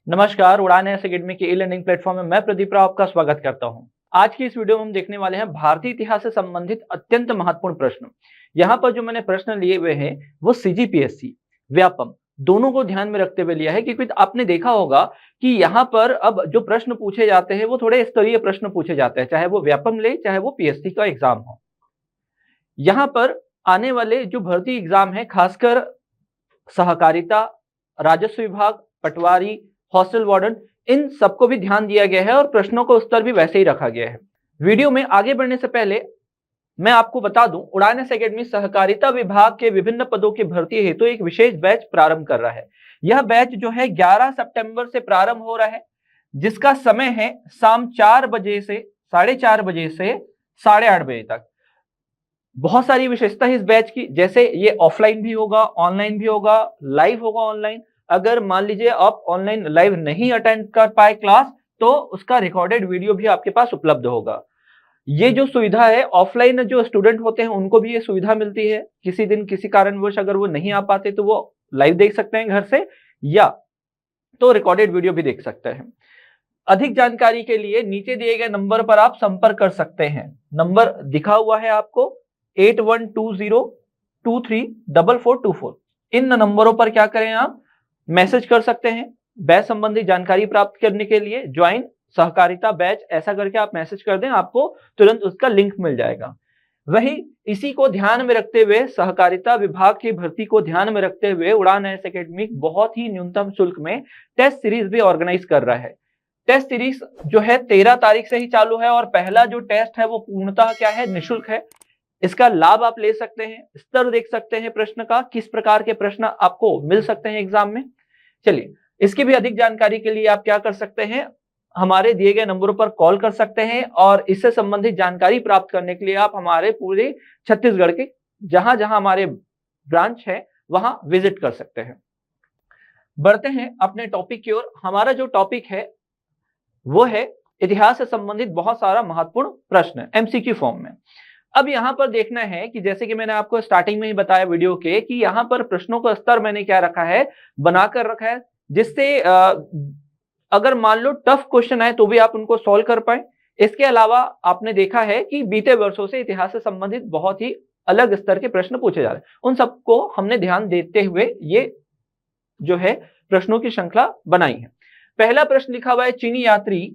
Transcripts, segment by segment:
नमस्कार, उड़ान S academy के ई लर्निंग प्लेटफॉर्म में मैं प्रदीप राव आपका स्वागत करता हूं। आज की इस वीडियो में हम देखने वाले हैं भारतीय इतिहास से संबंधित अत्यंत महत्वपूर्ण प्रश्न। यहाँ पर जो मैंने प्रश्न लिए हुए हैं वो सीजीपीएससी, व्यापम दोनों को ध्यान में रखते हुए लिया है, क्योंकि आपने देखा होगा कि यहाँ पर अब जो प्रश्न पूछे जाते हैं वो थोड़े स्तरीय प्रश्न पूछे जाते हैं, चाहे वो व्यापम ले चाहे वो पीएससी का एग्जाम हो। यहाँ पर आने वाले जो भर्ती एग्जाम है, खासकर सहकारिता, राजस्व विभाग, पटवारी, हॉस्टल वार्डन, इन सबको भी ध्यान दिया गया है और प्रश्नों का उत्तर भी वैसे ही रखा गया है। वीडियो में आगे बढ़ने से पहले मैं आपको बता दूं, उड़ान एस अकेडमी सहकारिता विभाग के विभिन्न पदों की भर्ती हेतु एक विशेष बैच प्रारंभ कर रहा है। यह बैच जो है 11 सितंबर से प्रारंभ हो रहा है, जिसका समय है शाम 4 बजे से 4:30 बजे से 8:30 बजे तक। बहुत सारी विशेषता है इस बैच की, जैसे ये ऑफलाइन भी होगा, ऑनलाइन भी होगा, लाइव होगा ऑनलाइन। अगर मान लीजिए आप ऑनलाइन लाइव नहीं अटेंड कर पाए क्लास, तो उसका रिकॉर्डेड वीडियो भी आपके पास उपलब्ध होगा। ये जो सुविधा है, ऑफलाइन जो स्टूडेंट होते हैं उनको भी ये सुविधा मिलती है। किसी दिन किसी कारणवश अगर वो नहीं आ पाते तो वो लाइव देख सकते हैं घर से, या तो रिकॉर्डेड वीडियो भी देख सकते हैं। अधिक जानकारी के लिए नीचे दिए गए नंबर पर आप संपर्क कर सकते हैं। नंबर दिखा हुआ है आपको 8120234424। इन नंबरों पर क्या करें, आप मैसेज कर सकते हैं बैच संबंधी जानकारी प्राप्त करने के लिए। ज्वाइन सहकारिता बैच ऐसा करके आप मैसेज कर दें, आपको तुरंत उसका लिंक मिल जाएगा। वही इसी को ध्यान में रखते हुए, सहकारिता विभाग की भर्ती को ध्यान में रखते हुए उड़ान एस अकेडमी बहुत ही न्यूनतम शुल्क में टेस्ट सीरीज भी ऑर्गेनाइज कर रहा है। टेस्ट सीरीज जो है 13 तारीख से ही चालू है और पहला जो टेस्ट है वो पूर्णतः क्या है, निःशुल्क है। इसका लाभ आप ले सकते हैं, स्तर देख सकते हैं प्रश्न का, किस प्रकार के प्रश्न आपको मिल सकते हैं एग्जाम में। चलिए, इसकी भी अधिक जानकारी के लिए आप क्या कर सकते हैं, हमारे दिए गए नंबरों पर कॉल कर सकते हैं और इससे संबंधित जानकारी प्राप्त करने के लिए आप हमारे पूरे छत्तीसगढ़ के जहां जहां हमारे ब्रांच है वहां विजिट कर सकते हैं। बढ़ते हैं अपने टॉपिक की ओर। हमारा जो टॉपिक है वो है इतिहास से संबंधित बहुत सारा महत्वपूर्ण प्रश्न एमसीक्यू फॉर्म में। अब यहाँ पर देखना है कि जैसे कि मैंने आपको स्टार्टिंग में ही बताया वीडियो के, कि यहाँ पर प्रश्नों का स्तर मैंने क्या रखा है, बनाकर रखा है, जिससे अगर मान लो टफ क्वेश्चन आए तो भी आप उनको सॉल्व कर पाए। इसके अलावा आपने देखा है कि बीते वर्षों से इतिहास से संबंधित बहुत ही अलग स्तर के प्रश्न पूछे जा रहे हैं, उन सबको हमने ध्यान देते हुए ये जो है प्रश्नों की श्रृंखला बनाई है। पहला प्रश्न लिखा हुआ है, चीनी यात्री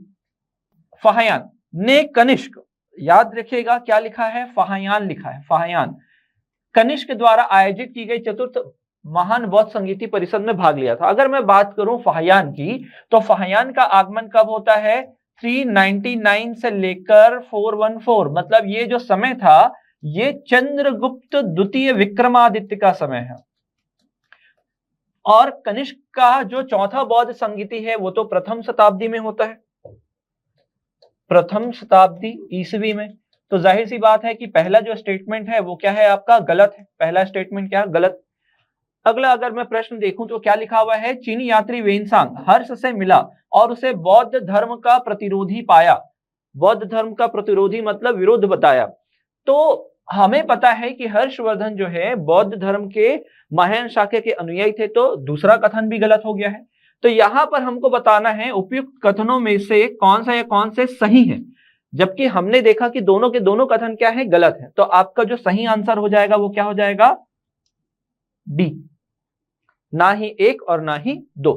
फाहियान ने कनिष्क, याद रखिएगा क्या लिखा है, फाहियान लिखा है, फाहियान कनिष्क द्वारा आयोजित की गई चतुर्थ महान बौद्ध संगीति परिषद में भाग लिया था। अगर मैं बात करूं फाहियान की, तो फाहियान का आगमन कब होता है, 399 से लेकर 414, मतलब ये जो समय था ये चंद्रगुप्त द्वितीय विक्रमादित्य का समय है। और कनिष्क का जो चौथा बौद्ध संगीति है वो तो प्रथम शताब्दी में होता है, प्रथम शताब्दी ईसवी में। तो जाहिर सी बात है कि पहला जो स्टेटमेंट है वो क्या है आपका, गलत है। पहला स्टेटमेंट क्या, गलत। अगला अगर मैं प्रश्न देखूं तो क्या लिखा हुआ है, चीनी यात्री वेनसांग हर्ष से मिला और उसे बौद्ध धर्म का प्रतिरोधी पाया। बौद्ध धर्म का प्रतिरोधी मतलब विरोध बताया। तो हमें पता है कि हर्षवर्धन जो है बौद्ध धर्म के महायान शाखा के अनुयायी थे, तो दूसरा कथन भी गलत हो गया है। तो यहां पर हमको बताना है उपयुक्त कथनों में से कौन सा या कौन से सही है, जबकि हमने देखा कि दोनों के दोनों कथन क्या है, गलत है। तो आपका जो सही आंसर हो जाएगा वो क्या हो जाएगा, डी, ना ही 1 और ना ही 2।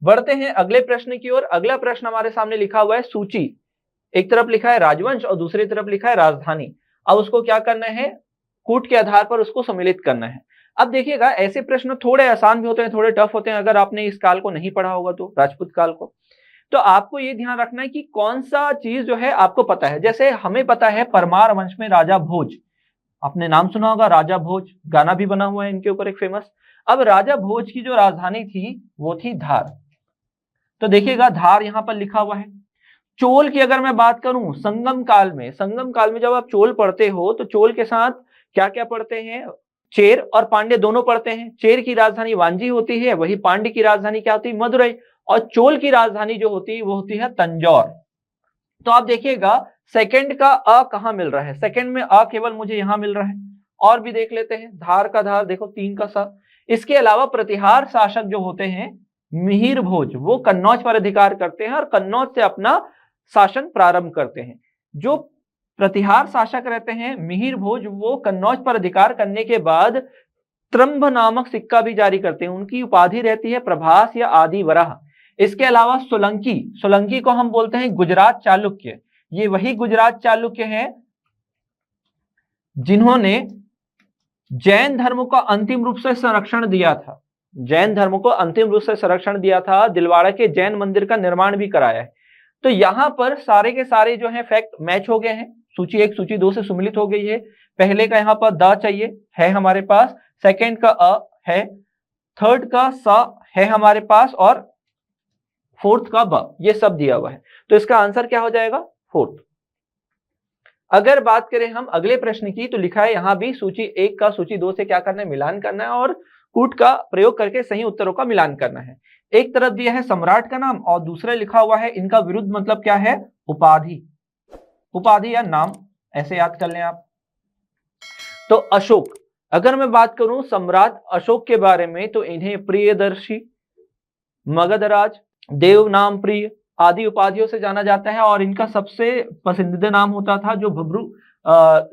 बढ़ते हैं अगले प्रश्न की ओर। अगला प्रश्न हमारे सामने लिखा हुआ है, सूची एक तरफ लिखा है राजवंश और दूसरी तरफ लिखा है राजधानी। अब उसको क्या करना है, कूट के आधार पर उसको सम्मिलित करना है। अब देखिएगा ऐसे प्रश्न थोड़े आसान भी होते हैं, थोड़े टफ होते हैं, अगर आपने इस काल को नहीं पढ़ा होगा तो, राजपूत काल को। तो आपको ये ध्यान रखना है कि कौन सा चीज जो है आपको पता है। जैसे हमें पता है परमार वंश में राजा भोज, आपने नाम सुना होगा राजा भोज, गाना भी बना हुआ है इनके ऊपर एक फेमस। अब राजा भोज की जो राजधानी थी वो थी धार। तो देखिएगा धार यहां पर लिखा हुआ है। चोल की अगर मैं बात करूं, संगम काल में, संगम काल में जब आप चोल पढ़ते हो तो चोल के साथ क्या क्या पढ़ते हैं, चेर और पांड्य दोनों पढ़ते हैं। चेर की राजधानी वांजी होती है, वही पांड्य की राजधानी क्या होती है, मदुरई। और चोल की राजधानी जो होती है वो होती है तंजौर। तो आप देखिएगा सेकंड का अ कहां मिल रहा है, सेकंड में अ केवल मुझे यहां मिल रहा है। और भी देख लेते हैं, धार का धार देखो, 3 का सा। इसके अलावा प्रतिहार शासक जो होते हैं मिहिर भोज वो कन्नौज पर अधिकार करते हैं और कन्नौज से अपना शासन प्रारंभ करते हैं। जो प्रतिहार शासक रहते हैं मिहिर भोज, वो कन्नौज पर अधिकार करने के बाद त्रंभ नामक सिक्का भी जारी करते हैं। उनकी उपाधि रहती है प्रभास या आदि वराह। इसके अलावा सोलंकी, सोलंकी को हम बोलते हैं गुजरात चालुक्य। ये वही गुजरात चालुक्य हैं जिन्होंने जैन धर्म को अंतिम रूप से संरक्षण दिया था। जैन धर्म को अंतिम रूप से संरक्षण दिया था, दिलवाड़ा के जैन मंदिर का निर्माण भी कराया है। तो यहां पर सारे के सारे जो है फैक्ट मैच हो गए हैं। सूची 1 सूची 2 से सम्मिलित हो गई है। पहले का यहाँ पर द चाहिए है हमारे पास, सेकंड का अ है, थर्ड का स है हमारे पास और फोर्थ का ब, ये सब दिया हुआ है। तो इसका आंसर क्या हो जाएगा? फोर्थ। अगर बात करें हम अगले प्रश्न की, तो लिखा है यहां भी सूची 1 का सूची 2 से क्या करना है? मिलान करना है और कूट का प्रयोग करके सही उत्तरों का मिलान करना है। एक तरफ दिया है सम्राट का नाम और दूसरा लिखा हुआ है इनका विरुद्ध, मतलब क्या है? उपाधि, उपाधि या नाम, ऐसे याद कर लें आप। तो अशोक, अगर मैं बात करूं सम्राट अशोक के बारे में, तो इन्हें प्रियदर्शी, मगधराज, देव नाम प्रिय आदि उपाधियों से जाना जाता है। और इनका सबसे पसंदीदा नाम होता था जो भब्रू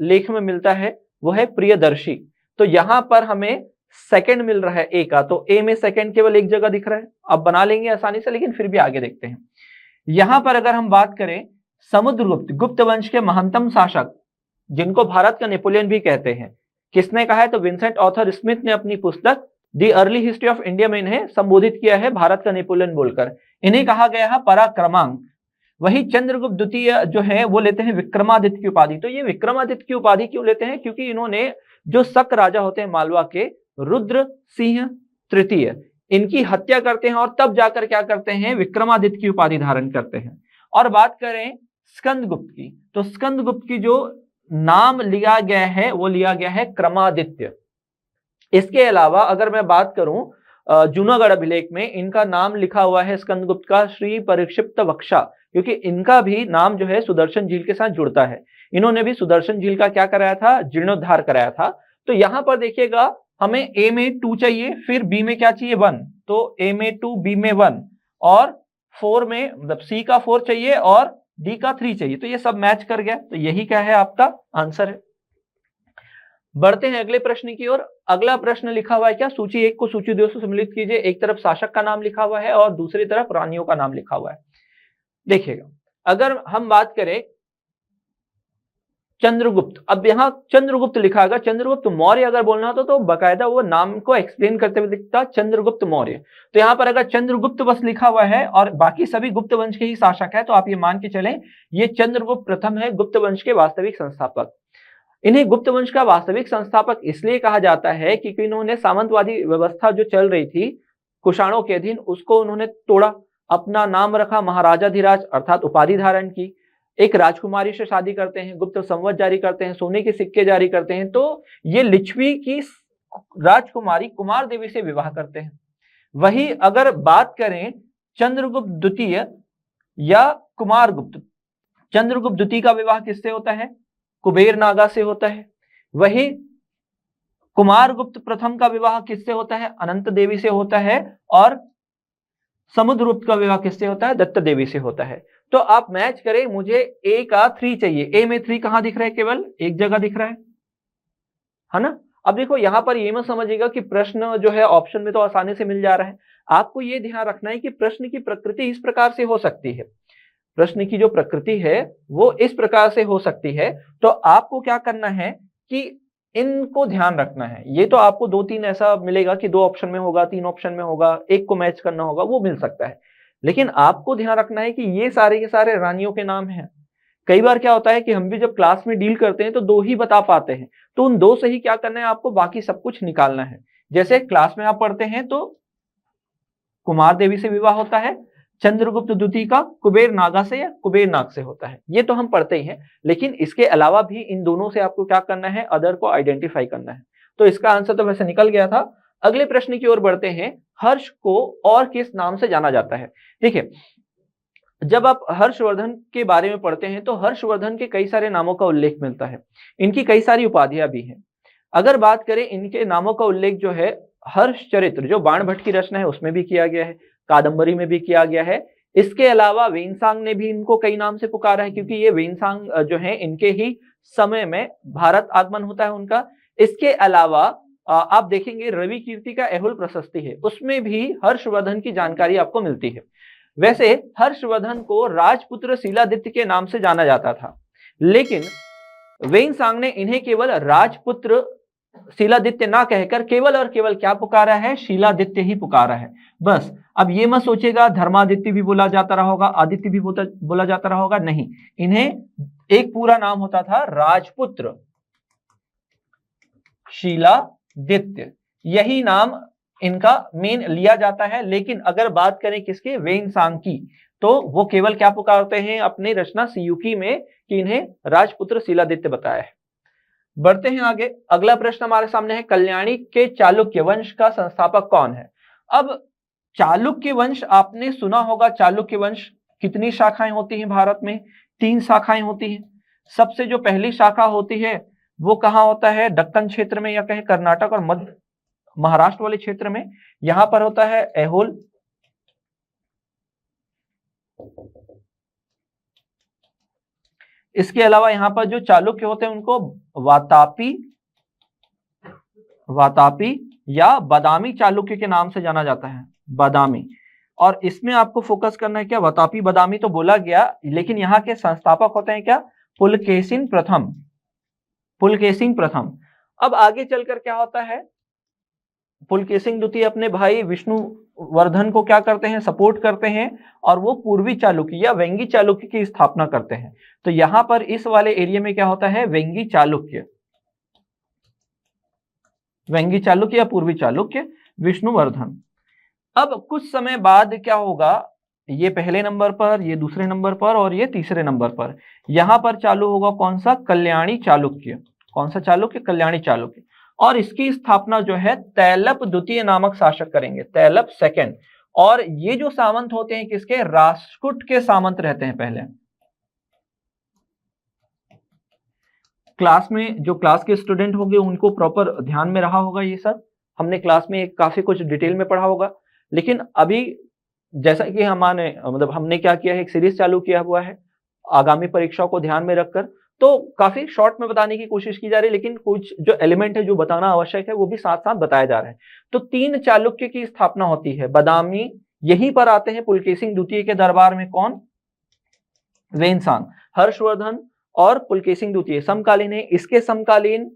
लेख में मिलता है, वो है प्रियदर्शी। तो यहां पर हमें सेकंड मिल रहा है ए का, तो ए में सेकंड केवल एक जगह दिख रहा है। अब बना लेंगे आसानी से, लेकिन फिर भी आगे देखते हैं। यहां पर अगर हम बात करें समुद्रगुप्त, गुप्त वंश के महानतम शासक, जिनको भारत का नेपोलियन भी कहते हैं, किसने कहा है? तो विंसेंट ऑथर स्मिथ ने अपनी पुस्तक दी अर्ली हिस्ट्री ऑफ इंडिया में इन्हें संबोधित किया है भारत का नेपोलियन बोलकर। इन्हें कहा गया है पराक्रमांक। वही चंद्रगुप्त द्वितीय जो है वो लेते हैं विक्रमादित्य की उपाधि। तो ये विक्रमादित्य की उपाधि क्यों लेते हैं? क्योंकि इन्होंने जो शक राजा होते हैं मालवा के, रुद्र सिंह तृतीय, इनकी हत्या करते हैं और तब जाकर क्या करते हैं? विक्रमादित्य की उपाधि धारण करते हैं। और बात करें स्कंदगुप्त की, तो स्कंदगुप्त की जो नाम लिया गया है वो लिया गया है क्रमादित्य। इसके अलावा अगर मैं बात करूं जूनागढ़ अभिलेख में इनका नाम लिखा हुआ है स्कंदगुप्त का श्री परिक्षिप्त वक्षा, क्योंकि इनका भी नाम जो है सुदर्शन झील के साथ जुड़ता है। इन्होंने भी सुदर्शन झील का क्या कराया था? जीर्णोद्धार कराया था। तो यहां पर देखिएगा हमें ए में 2 चाहिए, फिर बी में क्या चाहिए? 1। तो ए में 2, बी में 1 और 4 में, मतलब सी का 4 चाहिए और डी का 3 चाहिए। तो ये सब मैच कर गया, तो यही क्या है? आपका आंसर है। बढ़ते हैं अगले प्रश्न की ओर। अगला प्रश्न लिखा हुआ है क्या? सूची 1 को सूची 2 से सम्मिलित कीजिए। एक तरफ शासक का नाम लिखा हुआ है और दूसरी तरफ रानियों का नाम लिखा हुआ है। देखिएगा, अगर हम बात करें चंद्रगुप्त, अब यहाँ चंद्रगुप्त लिखा है, चंद्रगुप्त मौर्य अगर बोलना होता तो बकायदा वो नाम को एक्सप्लेन करते हुए लिखता चंद्रगुप्त मौर्य। तो यहाँ पर अगर चंद्रगुप्त बस लिखा हुआ है और बाकी सभी गुप्त वंश के ही शासक है, तो आप ये मान के चलें ये चंद्रगुप्त प्रथम है गुप्त वंश के वास्तविक संस्थापक। इन्हें गुप्त वंश का वास्तविक संस्थापक इसलिए कहा जाता है क्योंकि इन्होंने सामंतवादी व्यवस्था जो चल रही थी कुषाणों के अधीन, उसको उन्होंने तोड़ा, अपना नाम रखा महाराजाधिराज अर्थात उपाधि धारण की, एक राजकुमारी से शादी करते हैं, गुप्त संवत जारी करते हैं, सोने के सिक्के जारी करते हैं। तो ये लिच्छवी की राजकुमारी कुमार देवी से विवाह करते हैं। वही अगर बात करें चंद्रगुप्त द्वितीय या कुमार गुप्त, चंद्रगुप्त द्वितीय का विवाह किससे होता है? कुबेर नागा से होता है। वही कुमारगुप्त प्रथम का विवाह किससे होता है? अनंत देवी से होता है। और समुद्रगुप्त का विवाह किससे होता है? दत्त देवी से होता है। तो आप मैच करें, मुझे ए का 3 चाहिए। ए में 3 कहां दिख रहा है? केवल एक जगह दिख रहा है ना। अब देखो यहां पर ये मत समझिएगा कि प्रश्न जो है ऑप्शन में तो आसानी से मिल जा रहा है। आपको ये ध्यान रखना है कि प्रश्न की प्रकृति इस प्रकार से हो सकती है, प्रश्न की जो प्रकृति है वो इस प्रकार से हो सकती है। तो आपको क्या करना है कि इनको ध्यान रखना है। ये तो आपको 2-3 ऐसा मिलेगा कि 2 ऑप्शन में होगा, 3 ऑप्शन में होगा, एक को मैच करना होगा, वो मिल सकता है। लेकिन आपको ध्यान रखना है कि ये सारे के सारे रानियों के नाम हैं। कई बार क्या होता है कि हम भी जब क्लास में डील करते हैं तो 2 ही बता पाते हैं, तो उन 2 से ही क्या करना है आपको, बाकी सब कुछ निकालना है। जैसे क्लास में आप पढ़ते हैं तो कुमार देवी से विवाह होता है, चंद्रगुप्त द्वितीय का कुबेर नागा से या कुबेर नाग से होता है, ये तो हम पढ़ते ही हैं। लेकिन इसके अलावा भी इन दोनों से आपको क्या करना है? अदर को आइडेंटिफाई करना है। तो इसका आंसर तो वैसे निकल गया था। अगले प्रश्न की ओर बढ़ते हैं। हर्ष को और किस नाम से जाना जाता है? देखिए, जब आप हर्षवर्धन के बारे में पढ़ते हैं तो हर्षवर्धन के कई सारे नामों का उल्लेख मिलता है, इनकी कई सारी उपाधियां भी हैं। अगर बात करें इनके नामों का उल्लेख जो है हर्षचरित्र, जो बाणभट्ट की रचना है, उसमें भी किया गया है। कादम्बरी में भी किया गया है। इसके अलावा वेनसांग ने भी इनको कई नाम से पुकारा है, क्योंकि ये वेनसांग जो है इनके ही समय में भारत आगमन होता है उनका। इसके अलावा आप देखेंगे रवि कीर्ति का एहुल प्रशस्ति है, उसमें भी हर्षवर्धन की जानकारी आपको मिलती है। वैसे हर्षवर्धन को राजपुत्र शीलादित्य के नाम से जाना जाता था, लेकिन वेनसांग ने इन्हें केवल राजपुत्र शीलादित्य ना कहकर केवल और केवल क्या पुकारा है, शीलादित्य ही पुकारा है बस। अब ये मत सोचेगा धर्मादित्य भी बोला जाता रहा होगा, आदित्य भी बोला जाता रहा होगा, नहीं, इन्हें एक पूरा नाम होता था राजपुत्र शीलादित्य, यही नाम इनका मेन लिया जाता है। लेकिन अगर बात करें किसके, वेनसांग की, तो वो केवल क्या पुकारते हैं अपनी रचना सियुकी में कि इन्हें राजपुत्र शीलादित्य बताया है। बढ़ते हैं आगे। अगला प्रश्न हमारे सामने है, कल्याणी के चालुक्य वंश का संस्थापक कौन है। अब चालुक्य वंश आपने सुना होगा, चालुक्य वंश कितनी शाखाएं होती हैं भारत में, 3 शाखाएं होती हैं। सबसे जो पहली शाखा होती है वो कहां होता है, दक्कन क्षेत्र में या कहें कर्नाटक और मध्य महाराष्ट्र वाले क्षेत्र में, यहां पर होता है एहोल। इसके अलावा यहां पर जो चालुक्य होते हैं उनको वातापी या बादामी चालुक्य के नाम से जाना जाता है, बादामी। और इसमें आपको फोकस करना है क्या, वातापी बादामी तो बोला गया, लेकिन यहाँ के संस्थापक होते हैं क्या, पुलकेशिन प्रथम, पुलकेशिन प्रथम। अब आगे चलकर क्या होता है, पुलकेशिन द्वितीय अपने भाई विष्णुवर्धन को क्या करते हैं, सपोर्ट करते हैं, और वो पूर्वी चालुक्य या वेंगी चालुक्य की स्थापना करते हैं। तो यहां पर इस वाले एरिया में क्या होता है, वेंगी चालुक्य, वेंगी चालुक्य या पूर्वी चालुक्य, विष्णुवर्धन। अब कुछ समय बाद क्या होगा, ये पहले नंबर पर, ये दूसरे नंबर पर और ये तीसरे नंबर पर, यहां पर चालू होगा कौन सा, कल्याणी चालुक्य। कौन सा चालुक्य, कल्याणी चालुक्य। और इसकी स्थापना जो है तैलप द्वितीय नामक शासक करेंगे, तैलप सेकंड। और ये जो सामंत होते हैं किसके, राष्ट्रकूट के सामंत रहते हैं पहले। क्लास में जो क्लास के स्टूडेंट होंगे उनको प्रॉपर ध्यान में रहा होगा, ये सब हमने क्लास में काफी कुछ डिटेल में पढ़ा होगा। लेकिन अभी जैसा कि हमने क्या किया है, एक सीरीज चालू किया हुआ है आगामी परीक्षाओं को ध्यान में रखकर, तो काफी शॉर्ट में बताने की कोशिश की जा रही है, लेकिन कुछ जो एलिमेंट है जो बताना आवश्यक है वो भी साथ साथ बताया जा रहा है। तो 3 चालुक्य की स्थापना होती है, बादामी यहीं पर आते हैं पुलकेशिन द्वितीय के दरबार में, कौन, वेनसांग। हर्षवर्धन और पुलकेशिन द्वितीय समकालीन है, इसके समकालीन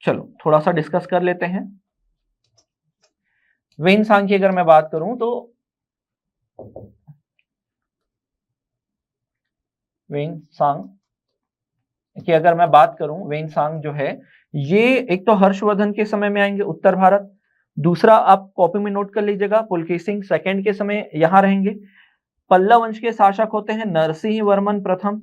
चलो थोड़ा सा डिस्कस कर लेते हैं। वेनसांग की अगर मैं बात करूं तो वेनसांग की अगर मैं बात करूं, वेनसांग जो है ये एक तो हर्षवर्धन के समय में आएंगे उत्तर भारत, दूसरा आप कॉपी में नोट कर लीजिएगा पुलकेशिन सेकंड के समय यहां रहेंगे। पल्लव वंश के शासक होते हैं नरसिंह वर्मन प्रथम,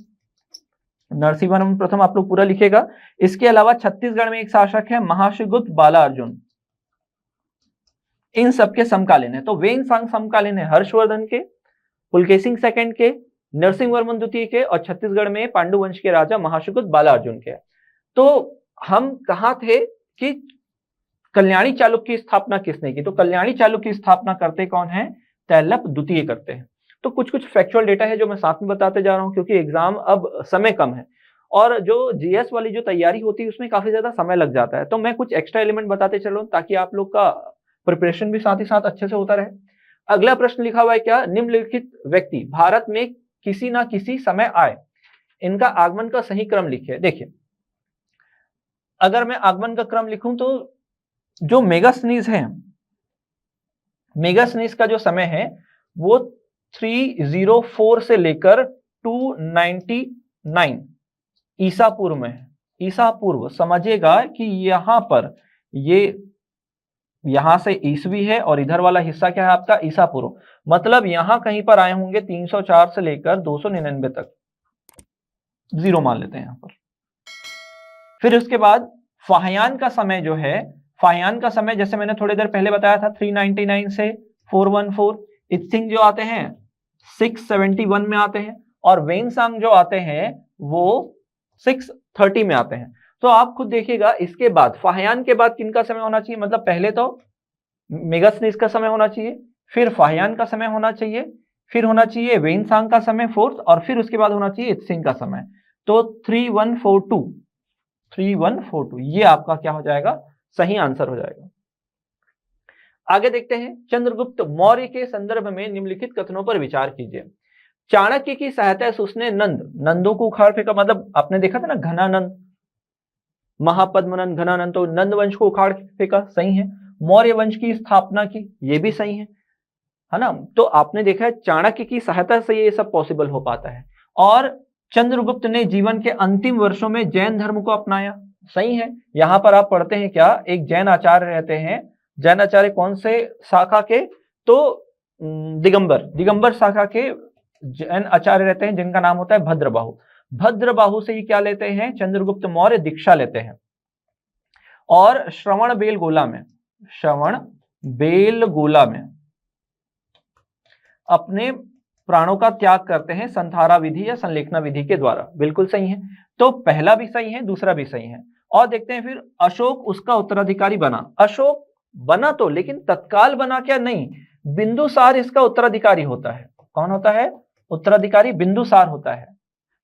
नरसिंह वर्मन प्रथम आप लोग पूरा लिखेगा। इसके अलावा छत्तीसगढ़ में एक शासक है महाशिगुप्त बालार्जुन, इन सबके समकालीन है। तो वेनसांग समकालीन है हर्षवर्धन के, पुलकेशिन सेकंड के, नरसिंह वर्मन द्वितीय के, और छत्तीसगढ़ में पांडु वंश के राजा महाशिगुप्त बालार्जुन के। तो हम कहां थे कि कल्याणी चालुक्य की स्थापना किसने की, तो कल्याणी चालुक्य की स्थापना करते कौन है, तैलप द्वितीय करते हैं। तो कुछ कुछ फैक्चुअल डेटा है जो मैं साथ में बताते जा रहा हूं, क्योंकि एग्जाम अब समय कम है और जो जीएस वाली जो तैयारी होती है उसमें काफी ज्यादा समय लग जाता है। तो मैं कुछ एक्स्ट्रा एलिमेंट बताते चलूं ताकि आप लोग का प्रिपरेशन भी साथ ही साथ अच्छे से होता रहे। अगला प्रश्न लिखा हुआ है क्या, निम्नलिखित व्यक्ति भारत में किसी ना किसी समय आए, इनका आगमन का सही क्रम लिखिए। देखिए अगर मैं आगमन का क्रम लिखूं तो जो मेगासनीज है, मेगासनीज का जो समय है वो 304 से लेकर 299 ईसा पूर्व में है। ईसा पूर्व समझिएगा कि यहां पर ये यहां से ईसवी है और इधर वाला हिस्सा क्या है आपका, ईसा पूर्व, मतलब यहां कहीं पर आए होंगे 304 से लेकर 299 तक, जीरो मान लेते हैं यहां पर। फिर उसके बाद फाहियान का समय जो है, फाहियान का समय जैसे मैंने थोड़ी देर पहले बताया था 399 से 414। इत्सिंग जो आते हैं 671 में आते हैं, और वेनसांग जो आते हैं वो 630 में आते हैं। तो आप खुद देखिएगा इसके बाद फाहियान के बाद किनका समय होना चाहिए, मतलब पहले तो मेगासनीज का समय होना चाहिए, फिर फाहियान का समय होना चाहिए, फिर होना चाहिए वेइनसांग का समय 4th, और फिर उसके बाद होना चाहिए इत्सिंग का समय। तो 3142 ये आपका क्या हो जाएगा, सही आंसर हो जाएगा। आगे देखते हैं, चंद्रगुप्त मौर्य के संदर्भ में निम्नलिखित कथनों पर विचार कीजिए। चाणक्य की सहायता से उसने नंदों को उखाड़ फेंका, मतलब आपने देखा था ना घनानंद, महापद्मनंद, घनानंद, तो नंद वंश को उखाड़ फेंका, सही है। मौर्य वंश की स्थापना की, ये भी सही है ना। तो आपने देखा है चाणक्य की सहायता से ये सब पॉसिबल हो पाता है। और चंद्रगुप्त ने जीवन के अंतिम वर्षों में जैन धर्म को अपनाया, सही है। यहां पर आप पढ़ते हैं क्या, एक जैन आचार्य रहते हैं, जैन आचार्य कौन से शाखा के, तो दिगंबर शाखा के जैन आचार्य रहते हैं, जिनका नाम होता है भद्रबाहु। भद्रबाहु से ही क्या लेते हैं, चंद्रगुप्त मौर्य दीक्षा लेते हैं, और श्रवण बेलगोला में अपने प्राणों का त्याग करते हैं, संथारा विधि या संलेखना विधि के द्वारा। बिल्कुल सही है, तो पहला भी सही है, दूसरा भी सही है। और देखते हैं फिर, अशोक उसका उत्तराधिकारी बना। अशोक बना तो, लेकिन तत्काल बना क्या, नहीं, बिंदुसार इसका उत्तराधिकारी होता है। कौन होता है उत्तराधिकारी, बिंदुसार होता है।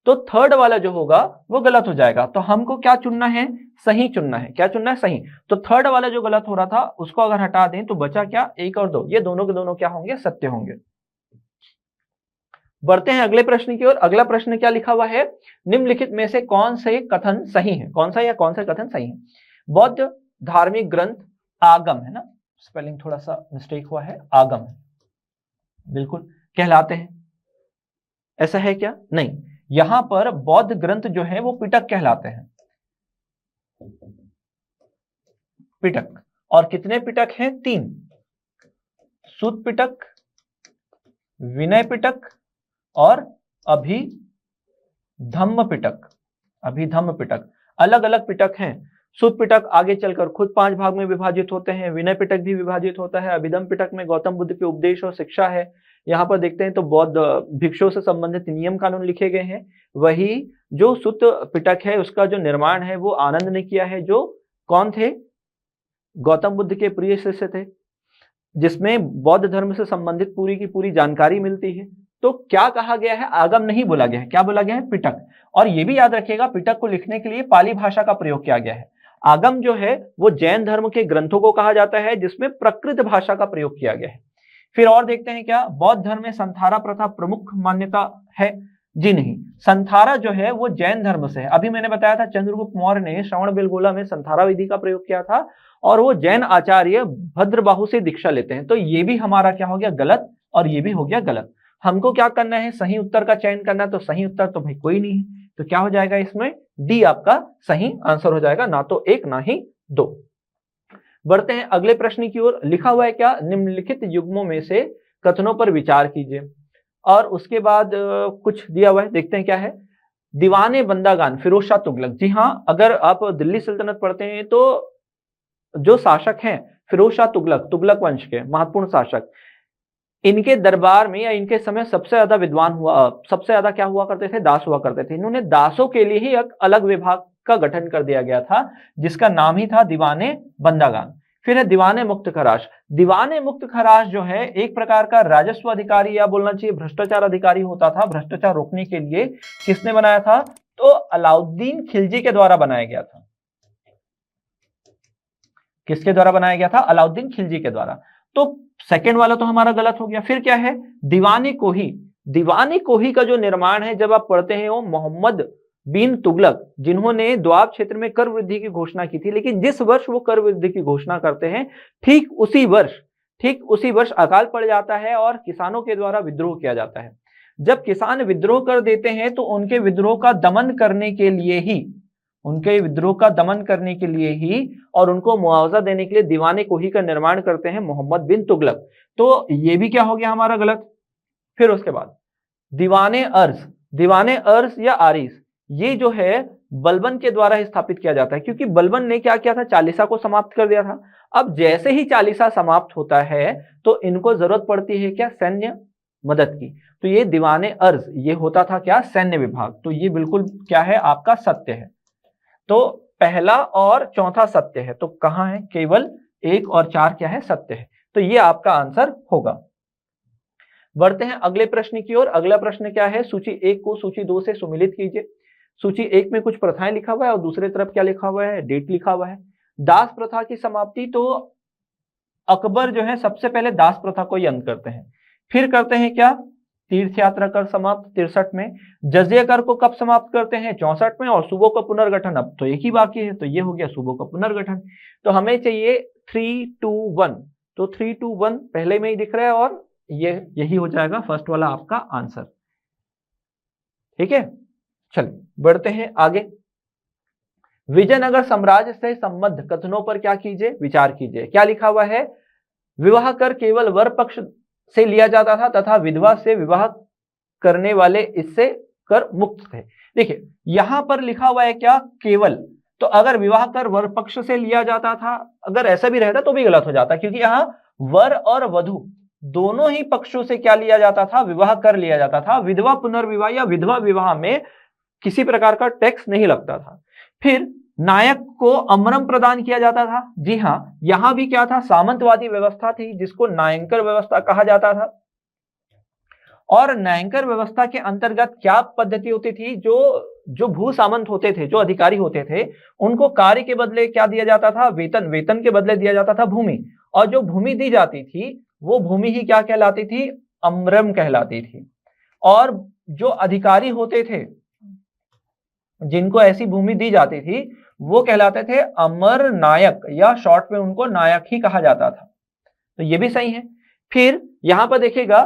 तो थर्ड वाला जो होगा वो गलत हो जाएगा। तो हमको क्या चुनना है, सही चुनना है। क्या चुनना है, सही। तो थर्ड वाला जो गलत हो रहा था उसको अगर हटा दें तो बचा क्या, 1 और 2, ये दोनों के दोनों क्या होंगे, सत्य होंगे। बढ़ते हैं अगले प्रश्न की ओर। अगला प्रश्न क्या लिखा हुआ है, निम्नलिखित में से कौन से कथन सही है, कौन सा या कौन से कथन सही है। बौद्ध धार्मिक ग्रंथ आगम, है ना, स्पेलिंग थोड़ा सा मिस्टेक हुआ है, आगम है, बिल्कुल कहलाते हैं, ऐसा है क्या, नहीं। यहां पर बौद्ध ग्रंथ जो है वो पिटक कहलाते हैं, पिटक। और कितने पिटक हैं, 3, सुत पिटक, विनय पिटक और अभिधम्म पिटक। अलग अलग पिटक हैं। सुत पिटक आगे चलकर खुद 5 भाग में विभाजित होते हैं, विनय पिटक भी विभाजित होता है, अभिधम्म पिटक में गौतम बुद्ध के उपदेश और शिक्षा है। यहाँ पर देखते हैं तो बौद्ध भिक्षुओं से संबंधित नियम कानून लिखे गए हैं। वही जो सुत पिटक है उसका जो निर्माण है वो आनंद ने किया है, जो कौन थे, गौतम बुद्ध के प्रिय शिष्य थे, जिसमें बौद्ध धर्म से संबंधित पूरी की पूरी जानकारी मिलती है। तो क्या कहा गया है, आगम नहीं बोला गया है, क्या बोला गया है, पिटक। और ये भी याद रखिएगा, पिटक को लिखने के लिए पाली भाषा का प्रयोग किया गया है। आगम जो है वो जैन धर्म के ग्रंथों को कहा जाता है जिसमें प्रकृत भाषा का प्रयोग किया गया है। फिर और देखते हैं क्या, बौद्ध धर्म में संथारा प्रथा प्रमुख मान्यता है, जी नहीं। संथारा जो है वो जैन धर्म से है। अभी मैंने बताया था चंद्रगुप्त मौर्य ने श्रवण बेलगोला में संथारा विधि का प्रयोग किया था, और वो जैन आचार्य भद्रबाहु से दीक्षा लेते हैं। तो ये भी हमारा क्या हो गया, गलत, और ये भी हो गया गलत। हमको क्या करना है, सही उत्तर का चयन करना है। तो सही उत्तर तो भाई कोई नहीं है, तो क्या हो जाएगा इसमें, डी आपका सही आंसर हो जाएगा, ना तो 1 ना ही 2। बढ़ते हैं अगले प्रश्न की ओर। लिखा हुआ है क्या, निम्नलिखित युग्मों में से कथनों पर विचार कीजिए। और उसके बाद कुछ दिया हुआ है, देखते हैं क्या है। दीवाने बंदागान फिरोज शाह तुगलक, जी हाँ, अगर आप दिल्ली सल्तनत पढ़ते हैं तो जो शासक हैं फिरोज शाह तुगलक वंश के महत्वपूर्ण शासक, इनके दरबार में या इनके समय सबसे ज्यादा विद्वान हुआ, सबसे ज्यादा क्या हुआ करते थे, दास हुआ करते थे। इन्होंने दासों के लिए ही एक अलग विभाग का गठन कर दिया गया था, जिसका नाम ही था दीवाने बंदागान। फिर है दीवाने मुक्त खराश। दीवाने मुक्त खराश जो है एक प्रकार का राजस्व अधिकारी या बोलना चाहिए भ्रष्टाचार अधिकारी होता था। भ्रष्टाचार रोकने के लिए किसने बनाया था, तो अलाउद्दीन खिलजी के द्वारा बनाया गया था। किसके द्वारा बनाया गया था, अलाउद्दीन खिलजी के द्वारा। तो सेकंड वाला तो हमारा गलत हो गया। फिर क्या है, दीवाने कोही। दीवाने कोही का जो निर्माण है जब आप पढ़ते हैं वो मोहम्मद बिन तुगलक, जिन्होंने द्वाब क्षेत्र में कर वृद्धि की घोषणा की थी, लेकिन जिस वर्ष वो कर वृद्धि की घोषणा करते हैं ठीक उसी वर्ष अकाल पड़ जाता है और किसानों के द्वारा विद्रोह किया जाता है। जब किसान विद्रोह कर देते हैं तो उनके विद्रोह का दमन करने के लिए ही और उनको मुआवजा देने के लिए दीवाने कोही का निर्माण करते हैं मोहम्मद बिन तुगलक। तो ये भी क्या हो गया हमारा गलत। फिर उसके बाद दीवाने अर्ज या आरिस, ये जो है बलबन के द्वारा स्थापित किया जाता है, क्योंकि बलबन ने क्या किया था, चालीसा को समाप्त कर दिया था। अब जैसे ही चालीसा समाप्त होता है तो इनको जरूरत पड़ती है क्या, सैन्य मदद की। तो ये दीवाने अर्ज ये होता था क्या, सैन्य विभाग। तो ये बिल्कुल क्या है, आपका सत्य है। तो पहला और चौथा सत्य है, तो कहां है, केवल 1 और 4 क्या है, सत्य है। तो ये आपका आंसर होगा। बढ़ते हैं अगले प्रश्न की ओर। अगला प्रश्न क्या है, सूची 1 को सूची 2 से सुमिलित कीजिए। सूची 1 में कुछ प्रथाएं लिखा हुआ है और दूसरे तरफ क्या लिखा हुआ है, डेट लिखा हुआ है। दास प्रथा की समाप्ति, तो अकबर जो है सबसे पहले दास प्रथा को ही अंत करते हैं। फिर करते हैं क्या, तीर्थ यात्रा कर समाप्त 63 में। जजिया कर को कब समाप्त करते हैं, 64 में। और सूबों का पुनर्गठन, अब तो एक ही बाकी है, तो ये हो गया सूबों का पुनर्गठन। तो हमें चाहिए 3-2-1, तो 3-2-1 पहले में ही दिख रहा है और ये यही हो जाएगा फर्स्ट वाला आपका आंसर। ठीक है, चलिए बढ़ते हैं आगे। विजयनगर साम्राज्य से संबद्ध कथनों पर क्या कीजिए, विचार कीजिए। क्या लिखा हुआ है, विवाह कर केवल वर पक्ष से लिया जाता था तथा विधवा से विवाह करने वाले इससे कर मुक्त थे। देखिए यहां पर लिखा हुआ है क्या, केवल। तो अगर विवाह कर वर पक्ष से लिया जाता था, अगर ऐसा भी रहता तो भी गलत हो जाता, क्योंकि यहां वर और वधु दोनों ही पक्षों से क्या लिया जाता था, विवाह कर लिया जाता था। विधवा पुनर्विवाह या विधवा विवाह में किसी प्रकार का टैक्स नहीं लगता था। फिर नायक को अमरम प्रदान किया जाता था। जी हां, यहां भी क्या था, सामंतवादी व्यवस्था थी जिसको नायंकर व्यवस्था कहा जाता था। और नायंकर व्यवस्था के अंतर्गत क्या पद्धति होती थी, जो भू सामंत होते थे, जो अधिकारी होते थे, उनको कार्य के बदले क्या दिया जाता था, वेतन। वेतन के बदले दिया जाता था भूमि। और जो भूमि दी जाती थी वो भूमि ही क्या कहलाती थी, अमरम कहलाती थी। और जो अधिकारी होते थे जिनको ऐसी भूमि दी जाती थी वो कहलाते थे अमर नायक, या शॉर्ट में उनको नायक ही कहा जाता था। तो ये भी सही है। फिर यहां पर देखिएगा,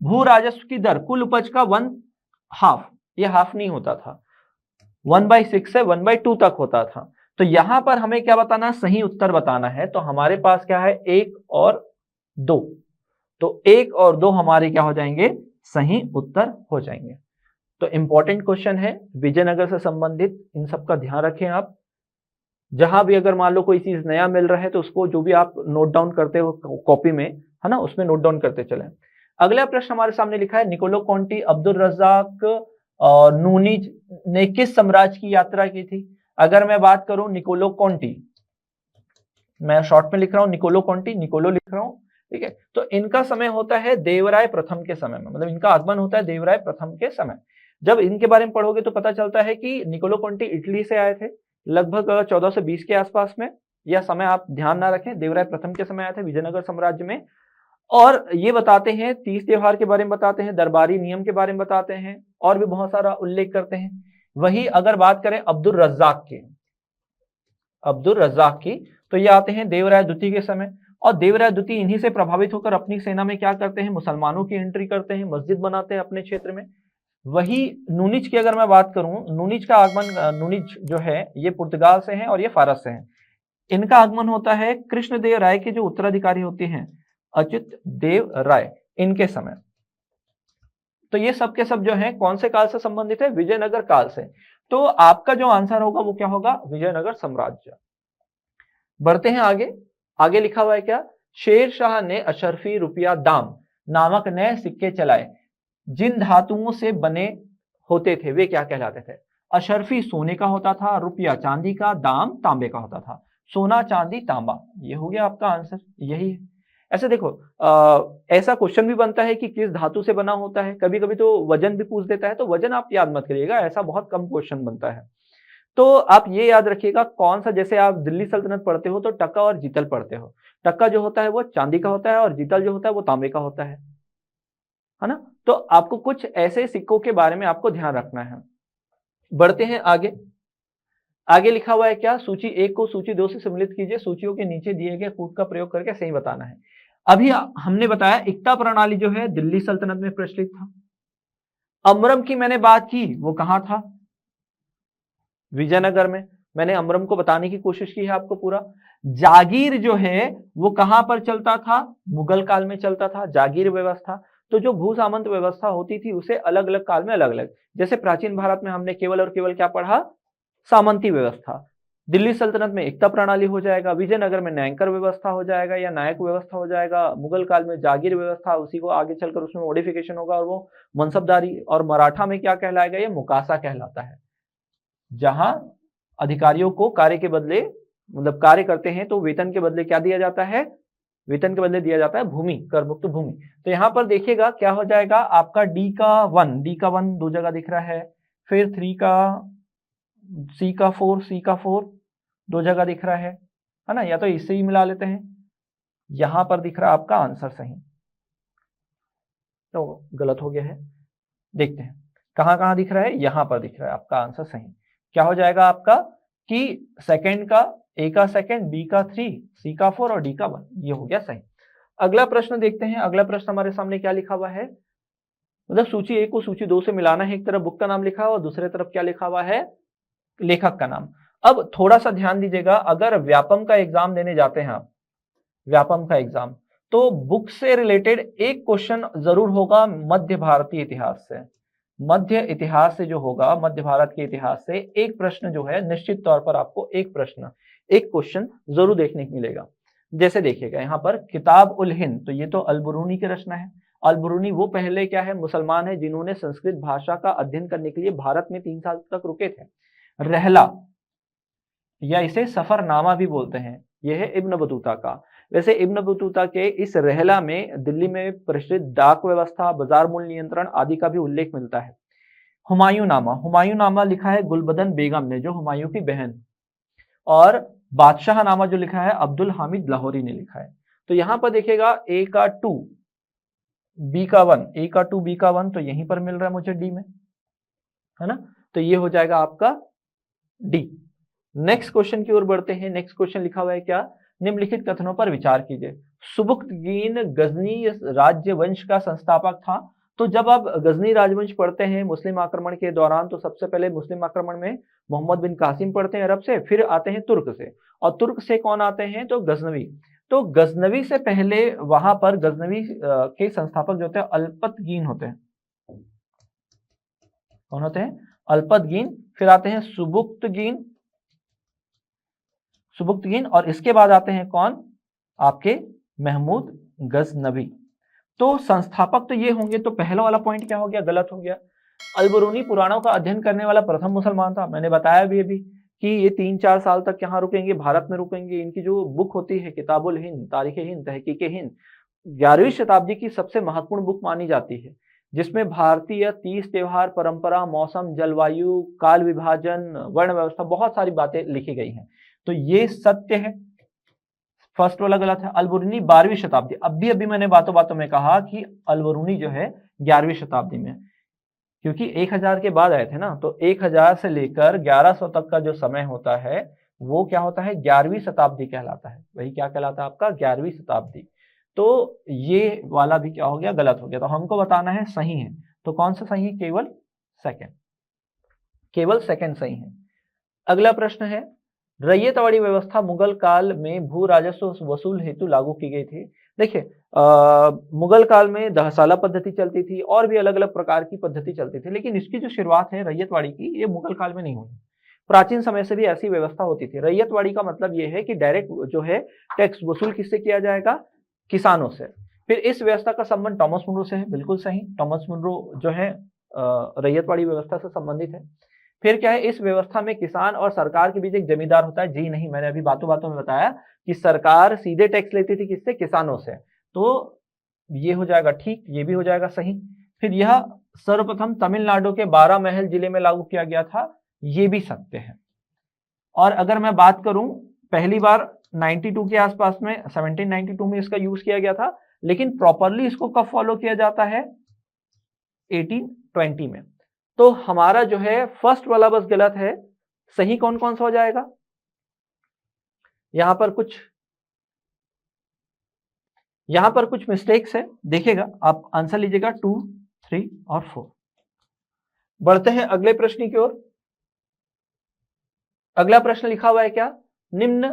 भू राजस्व की दर कुल उपज का 1/2, ये हाफ नहीं होता था, 1/6 से 1/2 तक होता था। तो यहां पर हमें क्या बताना, सही उत्तर बताना है। तो हमारे पास क्या है, 1 और 2, तो 1 और 2 हमारे क्या हो जाएंगे, सही उत्तर हो जाएंगे। तो इंपॉर्टेंट क्वेश्चन है विजयनगर से संबंधित, इन सब का ध्यान रखें आप। जहां भी अगर मान लो कोई चीज नया मिल रहा है तो उसको जो भी आप नोट डाउन करते हो कॉपी में, है ना, उसमें नोट डाउन करते चलें। अगला प्रश्न हमारे सामने लिखा है, निकोलो कॉन्टी, अब्दुल रज्जाक और नूनीज ने किस साम्राज्य की यात्रा की थी। अगर मैं बात करूं निकोलो कॉन्टी, मैं शॉर्ट में लिख रहा हूं निकोलो कॉन्टी, निकोलो लिख रहा हूं, ठीक है। तो इनका समय होता है देवराय प्रथम के समय में, मतलब इनका आगमन होता है देवराय प्रथम के समय। जब इनके बारे में पढ़ोगे तो पता चलता है कि निकोलो कॉन्टी इटली से आए थे लगभग 1420 के आसपास में। यह समय आप ध्यान ना रखें, देवराय प्रथम के समय आए थे विजयनगर साम्राज्य में। और ये बताते हैं, तीज त्योहार के बारे में बताते हैं, दरबारी नियम के बारे में बताते हैं, और भी बहुत सारा उल्लेख करते हैं। वही अगर बात करें अब्दुल रज्जाक की, तो ये आते हैं देवराय द्वितीय के समय। और देवराय द्वितीय इन्हीं से प्रभावित होकर अपनी सेना में क्या करते हैं, मुसलमानों की एंट्री करते हैं, मस्जिद बनाते हैं अपने क्षेत्र में। वही नूनिज की अगर मैं बात करूं, नूनिज का आगमन, नूनिज जो है ये पुर्तगाल से है और ये फारस से है। इनका आगमन होता है कृष्णदेव राय के जो उत्तराधिकारी होते हैं अच्युत देव राय, इनके समय। तो ये सब के सब जो है कौन से काल से संबंधित है, विजयनगर काल से। तो आपका जो आंसर होगा वो क्या होगा, विजयनगर साम्राज्य। बढ़ते हैं आगे। आगे लिखा हुआ है क्या, शेर शाह ने अशरफी रुपया दाम नामक नए सिक्के चलाए, जिन धातुओं से बने होते थे वे क्या कहलाते थे। अशरफी सोने का होता था, रुपया चांदी का, दाम तांबे का होता था। सोना चांदी तांबा, ये हो गया आपका आंसर, यही है। ऐसे देखो, ऐसा क्वेश्चन भी बनता है कि किस धातु से बना होता है, कभी कभी तो वजन भी पूछ देता है, तो वजन आप याद मत करिएगा, ऐसा बहुत कम क्वेश्चन बनता है। तो आप ये याद रखिएगा कौन सा, जैसे आप दिल्ली सल्तनत पढ़ते हो तो टक्का और जीतल पढ़ते हो। टक्का जो होता है वो चांदी का होता है और जीतल जो होता है वो तांबे का होता है ना। तो आपको कुछ ऐसे सिक्कों के बारे में आपको ध्यान रखना है। बढ़ते हैं आगे। आगे लिखा हुआ है क्या, सूची 1 को सूची 2 से सम्मिलित कीजिए, सूचियों के नीचे दिए गए कूट का प्रयोग करके सही बताना है। अभी हमने बताया इक्ता प्रणाली जो है दिल्ली सल्तनत में प्रचलित था। अमरम की मैंने बात की, वो कहां था, विजयनगर में। मैंने अमरम को बताने की कोशिश की है आपको पूरा। जागीर जो है वो कहां पर चलता था, मुगल काल में चलता था, जागीर व्यवस्था। तो जो भू सामंत व्यवस्था होती थी उसे अलग अलग काल में अलग अलग, जैसे प्राचीन भारत में हमने केवल और केवल क्या पढ़ा, सामंती व्यवस्था। दिल्ली सल्तनत में एकता प्रणाली हो जाएगा, विजयनगर में न्यायकर व्यवस्था हो जाएगा या नायक व्यवस्था हो जाएगा, मुगल काल में जागीर व्यवस्था, उसी को आगे चलकर उसमें मॉडिफिकेशन होगा और वो मनसबदारी, और मराठा में क्या कहलाएगा, ये मुकासा कहलाता है, जहां अधिकारियों को कार्य के बदले, मतलब कार्य करते हैं तो वेतन के बदले क्या दिया जाता है, वेतन के बदले दिया जाता है भूमि, कर मुक्त भूमि। तो यहाँ पर देखिएगा क्या हो जाएगा आपका डी का 1 दो जगह दिख रहा है, फिर 3 का सी का 4 दो जगह दिख रहा है ना, या तो इससे ही मिला लेते हैं। यहां पर दिख रहा है आपका आंसर सही, तो गलत हो गया है। देखते हैं कहां कहां दिख रहा है, यहां पर दिख रहा है आपका आंसर सही। क्या हो जाएगा आपका कि सेकंड का ए का सेकंड, बी का 3, सी का 4 और डी का 1, ये हो गया सही। अगला प्रश्न देखते हैं। अगला प्रश्न हमारे सामने क्या लिखा हुआ है, मतलब सूची 1 को सूची 2 से मिलाना है। एक तरफ बुक का नाम लिखा हुआ और दूसरे तरफ क्या लिखा हुआ है, लेखक का नाम। अब थोड़ा सा ध्यान दीजिएगा, अगर व्यापम का एग्जाम देने जाते हैं आप, व्यापम का एग्जाम, तो बुक से रिलेटेड एक क्वेश्चन जरूर होगा मध्य भारतीय इतिहास से। मध्य इतिहास से जो होगा, मध्य भारत के इतिहास से एक प्रश्न जो है निश्चित तौर पर आपको एक प्रश्न, एक क्वेश्चन जरूर देखने को मिलेगा। जैसे देखिएगा यहाँ पर किताब उल हिंद, तो ये तो अल-बुरूनी की रचना है। अल-बुरूनी वो पहले क्या है, मुसलमान है जिन्होंने संस्कृत भाषा का अध्ययन करने के लिए भारत में 3 साल तक रुके थे। रहला या इसे सफरनामा भी बोलते हैं, यह है इब्न बतूता का। वैसे इब्न बतूता के इस रहला में दिल्ली में प्रचलित डाक व्यवस्था, बाजार मूल्य नियंत्रण आदि का भी उल्लेख मिलता है। हुमायूं नामा, हुमायूं नामा लिखा है गुलबदन बेगम ने, जो हुमायूं की बहन, और बादशाह नामा जो लिखा है अब्दुल हामिद लाहौरी ने लिखा है। तो यहां पर देखिएगा ए का 2 बी का 1, ए का 2 बी का 1, तो यहीं पर मिल रहा है मुझे डी में, है ना। तो ये हो जाएगा आपका डी। नेक्स्ट क्वेश्चन की ओर बढ़ते हैं। नेक्स्ट क्वेश्चन लिखा हुआ है क्या, निम्नलिखित कथनों पर विचार कीजिए। सुबुक्तगीन गजनी राज्य वंश का संस्थापक था। तो जब आप गजनी राजवंश पढ़ते हैं मुस्लिम आक्रमण के दौरान, तो सबसे पहले मुस्लिम आक्रमण में मोहम्मद बिन कासिम पढ़ते हैं अरब से, फिर आते हैं तुर्क से, और तुर्क से कौन आते हैं, तो गजनवी। तो गजनवी से पहले वहां पर गजनवी के संस्थापक जो होते हैं अल्पतगीन होते हैं। कौन होते हैं, अल्पतगीन। फिर आते हैं सुबुक्तगीन, सुबुक्तगीन, और इसके बाद आते हैं कौन, आपके महमूद गजनवी। तो संस्थापक तो ये होंगे। तो पहला वाला पॉइंट क्या हो गया, गलत हो गया। अल-बुरूनी पुराणों का अध्ययन करने वाला प्रथम मुसलमान था। मैंने बताया भी अभी कि ये 3-4 साल तक यहाँ रुकेंगे, भारत में रुकेंगे। इनकी जो बुक होती है किताबुल हिंद, तारीख हिंद, तहकीक हिंद, 11वीं शताब्दी की सबसे महत्वपूर्ण बुक मानी जाती है, जिसमें भारतीय तीज त्योहार, परंपरा, मौसम, जलवायु, काल विभाजन, वर्ण व्यवस्था, बहुत सारी बातें लिखी गई हैं। तो ये सत्य है, फर्स्ट वाला गलत है। अल-बुरूनी 12वीं शताब्दी, अभी मैंने बातों बातों में कहा कि अल-बुरूनी जो है 11वीं शताब्दी में, क्योंकि 1000 के बाद आए थे ना, तो 1000 से लेकर 1100 तक का जो समय होता है वो क्या होता है, 11वीं शताब्दी कहलाता है। वही क्या कहलाता है आपका, 11वीं शताब्दी। तो ये वाला भी क्या हो गया, गलत हो गया। तो हमको बताना है सही है, तो कौन सा सही है, केवल सेकंड, केवल सेकंड सही है। अगला प्रश्न है, रैयतवाड़ी व्यवस्था मुगल काल में भू राजस्व वसूल हेतु लागू की गई थी। देखिए मुगल काल में दहसाला पद्धति चलती थी और भी अलग अलग प्रकार की पद्धति चलती थी, लेकिन इसकी जो शुरुआत है रैयतवाड़ी की, ये मुगल काल में नहीं हुई। प्राचीन समय से भी ऐसी व्यवस्था होती थी। रैयतवाड़ी का मतलब ये है कि डायरेक्ट जो है टैक्स वसूल किससे किया जाएगा, किसानों से। फिर इस व्यवस्था का संबंध टॉमस मुनरो से है, बिल्कुल सही। टॉमस मुनरो जो है रैयतवाड़ी व्यवस्था से संबंधित है। फिर क्या है, इस व्यवस्था में किसान और सरकार के बीच एक जमींदार होता है। जी नहीं, मैंने अभी बातों बातों में बताया कि सरकार सीधे टैक्स लेती थी, किससे, किसानों से। तो ये हो जाएगा ठीक, ये भी हो जाएगा सही। फिर यह सर्वप्रथम तमिलनाडु के 12 महल जिले में लागू किया गया था, ये भी सत्य है। और अगर मैं बात करूं, पहली बार 92 के आसपास में, 1792 में इसका यूज किया गया था, लेकिन प्रॉपरली इसको कब फॉलो किया जाता है, 1820 में। तो हमारा जो है फर्स्ट वाला बस गलत है, सही कौन कौन सा हो जाएगा, यहां पर कुछ मिस्टेक्स है, देखिएगा आप आंसर लीजिएगा 2, 3 और 4। बढ़ते हैं अगले प्रश्न की ओर। अगला प्रश्न लिखा हुआ है क्या, निम्न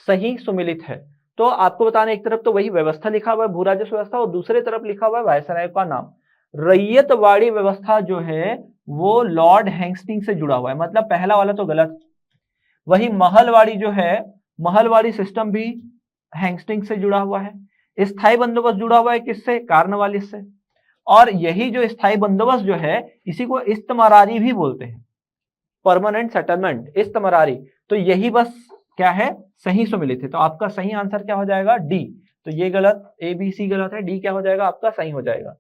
सही सुमिलित है। तो आपको बताना, एक तरफ तो वही व्यवस्था लिखा हुआ है, भू राजस्व व्यवस्था, और दूसरे तरफ लिखा हुआ है वायसराय का नाम। रैयतवाड़ी व्यवस्था जो है वो लॉर्ड हेस्टिंग्स से जुड़ा हुआ है, मतलब पहला वाला तो गलत। वही महलवाड़ी जो है, महलवाड़ी सिस्टम भी हेस्टिंग्स से जुड़ा हुआ है। स्थायी बंदोबस्त जुड़ा हुआ है किससे, कार्नवालिस से। और यही जो स्थायी बंदोबस्त जो है, इसी को इस्तमरारी भी बोलते हैं, परमानेंट सेटलमेंट, इस्तमरारी। तो यही बस क्या है, सही सुमिलित है। तो आपका सही आंसर क्या हो जाएगा? डी। तो ये गलत, ए बी सी गलत है, डी क्या हो जाएगा आपका? सही हो जाएगा।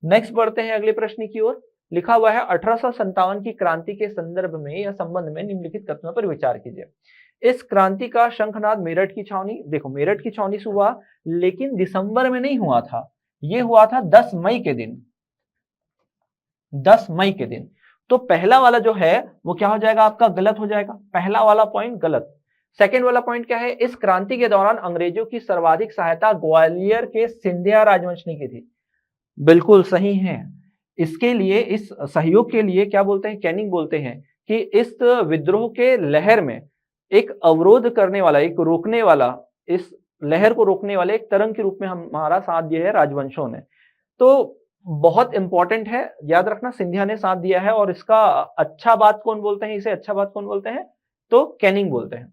नेक्स्ट बढ़ते हैं अगले प्रश्न की ओर। लिखा हुआ है 1857 की क्रांति के संदर्भ में या संबंध में निम्नलिखित कथनों पर विचार कीजिए। इस क्रांति का शंखनाद मेरठ की छावनी, देखो मेरठ की छावनी से हुआ, लेकिन दिसंबर में नहीं हुआ था, ये हुआ था 10 मई के दिन, 10 मई के दिन। तो पहला वाला जो है वो क्या हो जाएगा आपका? गलत हो जाएगा, पहला वाला पॉइंट गलत। सेकेंड वाला पॉइंट क्या है? इस क्रांति के दौरान अंग्रेजों की सर्वाधिक सहायता ग्वालियर के सिंधिया राजवंश ने की थी। बिल्कुल सही है। इसके लिए, इस सहयोग के लिए क्या बोलते हैं? कैनिंग बोलते हैं कि इस विद्रोह के लहर में एक अवरोध करने वाला, एक रोकने वाला, इस लहर को रोकने वाले एक तरंग के रूप में हमारा साथ दिया है राजवंशों ने। तो बहुत इंपॉर्टेंट है, याद रखना, सिंधिया ने साथ दिया है। और इसका अच्छा बात कौन बोलते हैं? इसे अच्छा बात कौन बोलते हैं? तो कैनिंग बोलते हैं।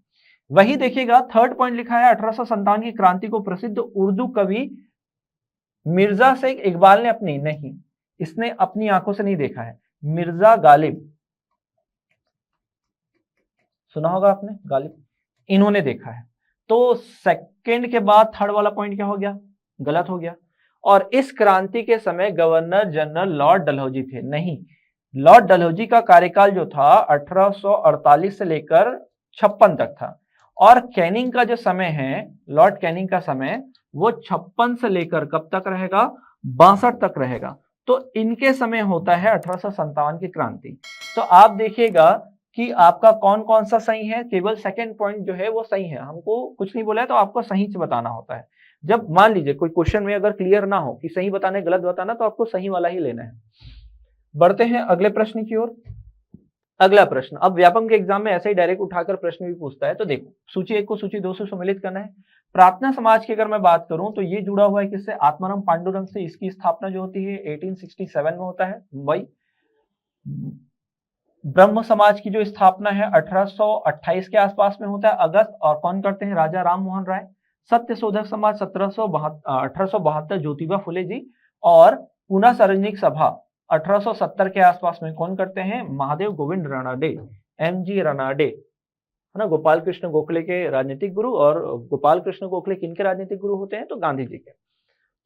वही देखिएगा थर्ड पॉइंट लिखा है 1857 की क्रांति को प्रसिद्ध उर्दू कवि मिर्जा शेख इकबाल ने अपनी, नहीं, इसने अपनी आंखों से नहीं देखा है, मिर्जा गालिब, सुना होगा आपने, गालिब, इन्होंने देखा है। तो सेकंड के बाद थर्ड वाला पॉइंट क्या हो गया? गलत हो गया। और इस क्रांति के समय गवर्नर जनरल लॉर्ड डलहौजी थे, नहीं, लॉर्ड डलहौजी का कार्यकाल जो था 1848 से लेकर 56 तक था। और कैनिंग का जो समय है, लॉर्ड कैनिंग का समय, वो 56 से लेकर कब तक रहेगा? 62 तक रहेगा। तो इनके समय होता है 1857 की क्रांति। तो आप देखिएगा कि आपका कौन कौन सा सही है। केवल सेकंड पॉइंट जो है वो सही है, हमको कुछ नहीं बोला है तो आपको सही से बताना होता है। जब मान लीजिए कोई क्वेश्चन में अगर क्लियर ना हो कि सही बताना है गलत बताना, तो आपको सही वाला ही लेना है। बढ़ते हैं अगले प्रश्न की ओर। अगला प्रश्न, अब व्यापम के एग्जाम में ऐसे ही डायरेक्ट उठाकर प्रश्न भी पूछता है। तो देखो, सूची 1 को सूची 2 से सम्मिलित करना है। प्रार्थना समाज की अगर मैं बात करूं तो ये जुड़ा हुआ है किससे? आत्माराम पांडुरंग से। इसकी स्थापना जो होती है 1867 में होता है, मुंबई। ब्रह्म समाज की जो स्थापना है 1828 के आसपास में होता है, अगस्त। और कौन करते हैं? राजा राम मोहन राय। सत्य शोधक समाज 1872 ज्योतिबा फुले जी। और पुनः सार्वजनिक सभा 1870 के आसपास में कौन करते हैं? महादेव गोविंद रानाडे, MG रानाडे, है ना, गोपाल कृष्ण गोखले के राजनीतिक गुरु। और गोपाल कृष्ण गोखले किनके राजनीतिक गुरु होते हैं? तो गांधी जी के।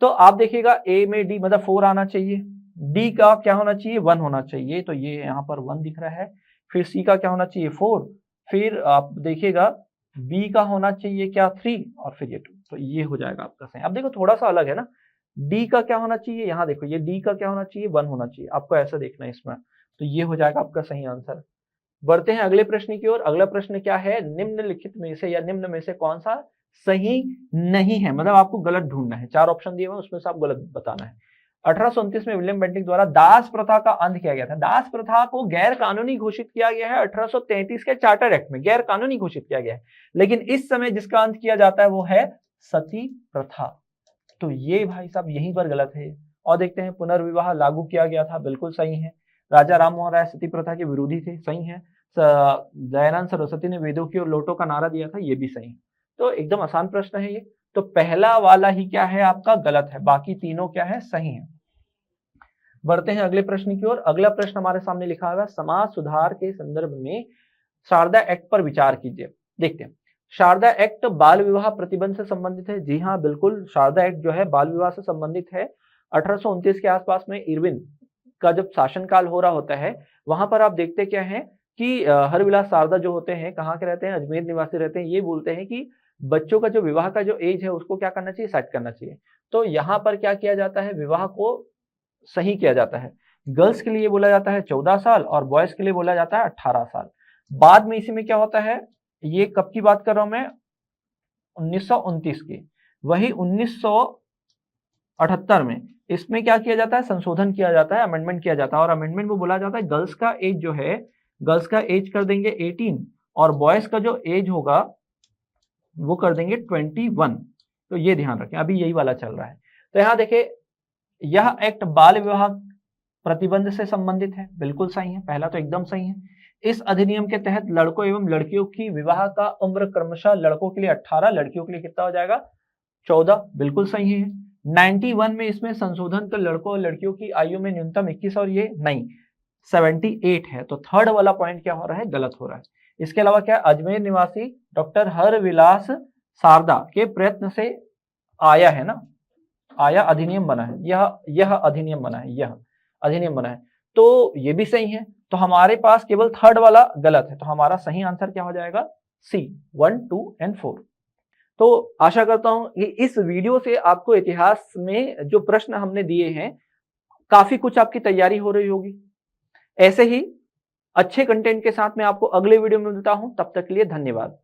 तो आप देखिएगा ए में डी मतलब 4 आना चाहिए, डी का क्या होना चाहिए? 1 होना चाहिए। तो ये यहाँ पर 1 दिख रहा है। फिर सी का क्या होना चाहिए? 4। फिर आप देखिएगा बी का होना चाहिए क्या? 3। और फिर ये 2। तो ये हो जाएगा आपका सही। अब देखो थोड़ा सा अलग है ना, डी का क्या होना चाहिए? यहाँ देखो, ये डी का क्या होना चाहिए? 1 होना चाहिए। आपको ऐसा देखना है इसमें। तो ये हो जाएगा आपका सही आंसर। बढ़ते हैं अगले प्रश्न की ओर। अगला प्रश्न क्या है? निम्नलिखित में से या निम्न में से कौन सा सही नहीं है? मतलब आपको गलत ढूंढना है। 4 ऑप्शन दिए हुए हैं, उसमें से आप गलत बताना है। 1829 में विलियम बेंटिक द्वारा दास प्रथा का अंत किया गया था। दास प्रथा को गैर कानूनी घोषित किया गया है 1833 के चार्टर एक्ट में, गैर कानूनी घोषित किया गया है। लेकिन इस समय जिसका अंत किया जाता है वो है सती प्रथा। तो ये भाई साहब यहीं पर गलत है। और देखते हैं, पुनर्विवाह लागू किया गया था, बिल्कुल सही है। राजा राम मोहन राय सती प्रथा के विरोधी थे, सही है। दयानंद सरस्वती ने वेदों की और लोटों का नारा दिया था, ये भी सही है। तो एकदम आसान प्रश्न है ये। तो पहला वाला ही क्या है आपका? गलत है, बाकी तीनों क्या है? सही है। बढ़ते हैं अगले प्रश्न की ओर। अगला प्रश्न हमारे सामने लिखा हुआ है, समाज सुधार के संदर्भ में शारदा एक्ट पर विचार कीजिए। देखते हैं, शारदा एक्ट बाल विवाह प्रतिबंध से संबंधित है। जी हाँ, बिल्कुल, शारदा एक्ट जो है बाल विवाह से संबंधित है। 1829 के आसपास में इरविन का जब शासनकाल हो रहा होता है, वहां पर आप देखते क्या है कि हरविलास शारदा जो होते हैं, कहाँ के रहते हैं? अजमेर निवासी रहते हैं। ये बोलते हैं कि बच्चों का जो विवाह का जो एज है उसको क्या करना चाहिए? सेट करना चाहिए। तो यहाँ पर क्या किया जाता है? विवाह को सही किया जाता है। गर्ल्स के लिए बोला जाता है 14 साल और बॉयज के लिए बोला जाता है 18 साल। बाद में इसी में क्या होता है, ये कब की बात कर रहा हूं मैं? 1929 की। वही 1978 में इसमें क्या किया जाता है? संशोधन किया जाता है, अमेंडमेंट किया जाता है। और अमेंडमेंट में बोला जाता है गर्ल्स का एज जो है, गर्ल्स का एज कर देंगे 18 और बॉयज का जो एज होगा वो कर देंगे 21। तो ये ध्यान रखें, अभी यही वाला चल रहा है। तो यहाँ देखिए, यह एक्ट बाल विवाह प्रतिबंध से संबंधित है, बिल्कुल सही है, पहला तो एकदम सही है। इस अधिनियम के तहत लड़कों एवं लड़कियों की विवाह का उम्र क्रमशः लड़कों के लिए 18, लड़कियों के लिए कितना हो जाएगा? 14, बिल्कुल सही है। 91 में इसमें संशोधन कर लड़कों और लड़कियों की आयु में न्यूनतम 21 और ये नहीं 78 है। तो थर्ड वाला पॉइंट क्या हो रहा है? गलत हो रहा है। इसके अलावा क्या, अजमेर निवासी डॉक्टर हरविलास सारदा के प्रयत्न से आया है ना, आया अधिनियम बना है, यह अधिनियम बना है, यह अधिनियम बना है, तो ये भी सही है। तो हमारे पास केवल थर्ड वाला गलत है, तो हमारा सही आंसर क्या हो जाएगा? सी, 1, 2 एंड 4। तो आशा करता हूं कि इस वीडियो से आपको इतिहास में जो प्रश्न हमने दिए हैं, काफी कुछ आपकी तैयारी हो रही होगी। ऐसे ही अच्छे कंटेंट के साथ मैं आपको अगले वीडियो में मिलता हूं, तब तक के लिए धन्यवाद।